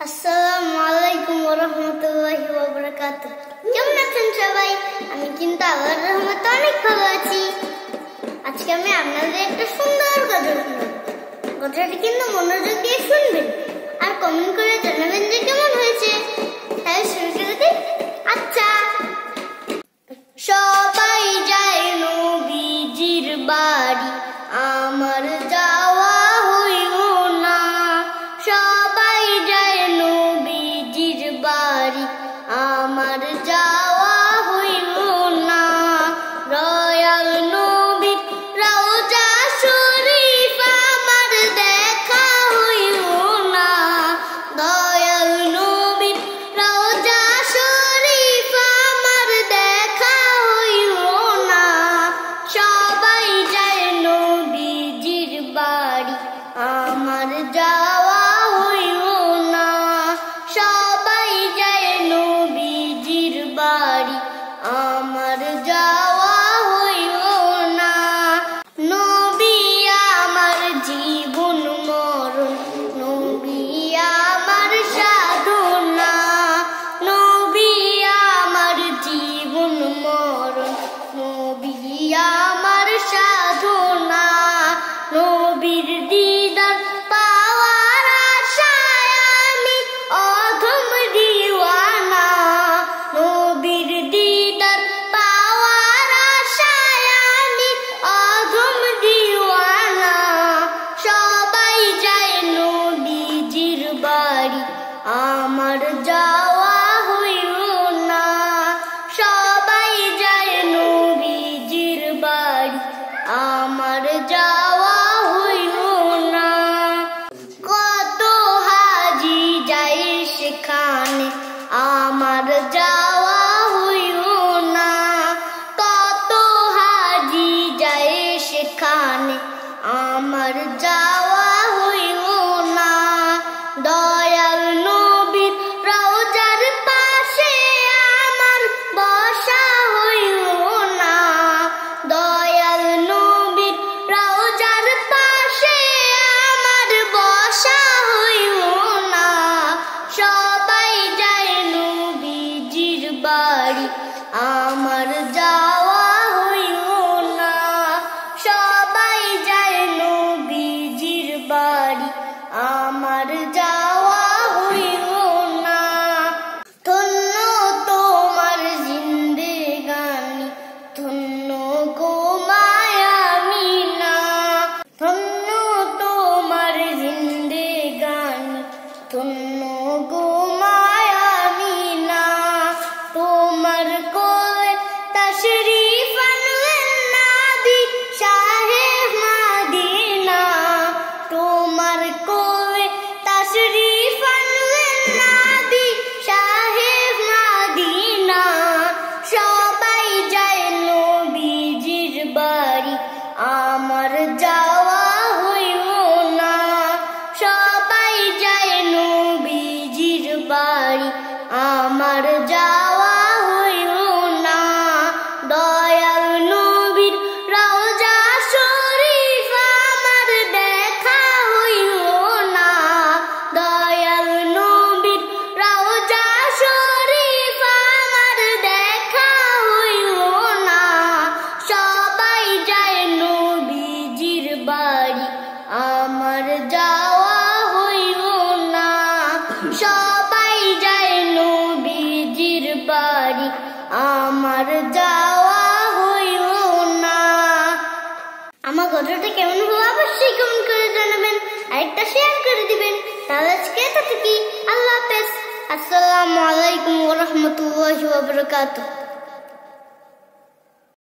আসসালামু আলাইকুম ওয়া রাহমাতুল্লাহি ওয়া বারাকাতুহু। কেমন আছেন সবাই? আমি কিন্তু আল্লাহর রহমতে অনেক ভালো আছি। আজকে আমি আপনাদের একটা সুন্দর গজল শোনাবো। গজলটি কিন্তু মনোযোগ দিয়ে শুনবেন আর কমেন্ট করে জানাবেন যে কেমন হয়েছে। তাই শুরু করে দিই। আচ্ছা, সবাই যায় নবীজির বাড়ি, আমার যাওয়া হইল না। সবাই যায় নবীজির বাড়ি, আমার যাওয়া হইল না। রয়াল নবীর রওজা শরীফ আমার দেখা হইল না। দয়াল নবীর রওজা শরীফ আমার দেখা হইল না। সবাই যায় নবীজির বাড়ি, আমার যাওয়া হইল না। সবাই যায় নবীজির বাড়ি, আমার যাওয়া হইল না। নবী আমার জীবন মরণ, নবী আমার সাধনা। নবী আমার জীবন মরণ, নবী আমার সাধনা। নবীর দিদার পাওয়ার আশায় আমি অধম দিওয়ানা। নবীর দিদার পাওয়ার আশায় আমি অধম দিওয়ানা। সবাই যায় নবীজির বাড়ি, আমার যাওয়া হইল না। সবাই যায় নবীজির বাড়ি, আমার যাওয়া হইল না। কত হাজি যায় সেখানে, আমার যাওয়া হইল না। কত হাজি যায় সেখানে, আমার যাওয়া হইল না। দয়াল নবীর রওজার পাশে আমার বসা হইল না। দয়াল নবীর রওজার পাশে আমার বসা হইল না। সবাই যায় নবীজির বাড়ি, আমার যাওয়া হইল না। সবাই যায় নবীজির বাড়ি, আমার যাওয়া হইল না। ধন্য তোমার জিন্দেগানি, ধন্য গো মায়ামিনা। ধন্য তোমার জিন্দেগানি, ধন্য গো মায়ামিনা। তোমার কোলে তাশরীফ আনলেন নবী শাহে মদিনা। তোমার কোলে তাশরীফ আনলেন নবী শাহে মদিনা। সবাই যায় নবীজির বাড়ি, আমার যাওয়া হইল না। সবাই যায় নবীজির বাড়ি, আমার যাওয়া হইল না। দয়াল নবীর রওজা শরীফ আমার দেখা হইল না। দয়াল নবীর রওজা শরীফ আমার দেখা হইল না। সবাই যায় নবীজির বাড়ি, আমার যাওয়া হইল না। সবাই যায় নবীজির বাড়ি, আমার যাওয়া হইল না। আমার গজলটা কেমন হলো অবশ্যই কমেন্ট করে জানাবেন, আরেকটা শেয়ার করে দিবেন। তাহলে আজকে এতটুকুই। আল্লাহ হাফেজ। আসসালামু আলাইকুম ওয়া রাহমাতুল্লাহি ওয়া বারাকাতুহু।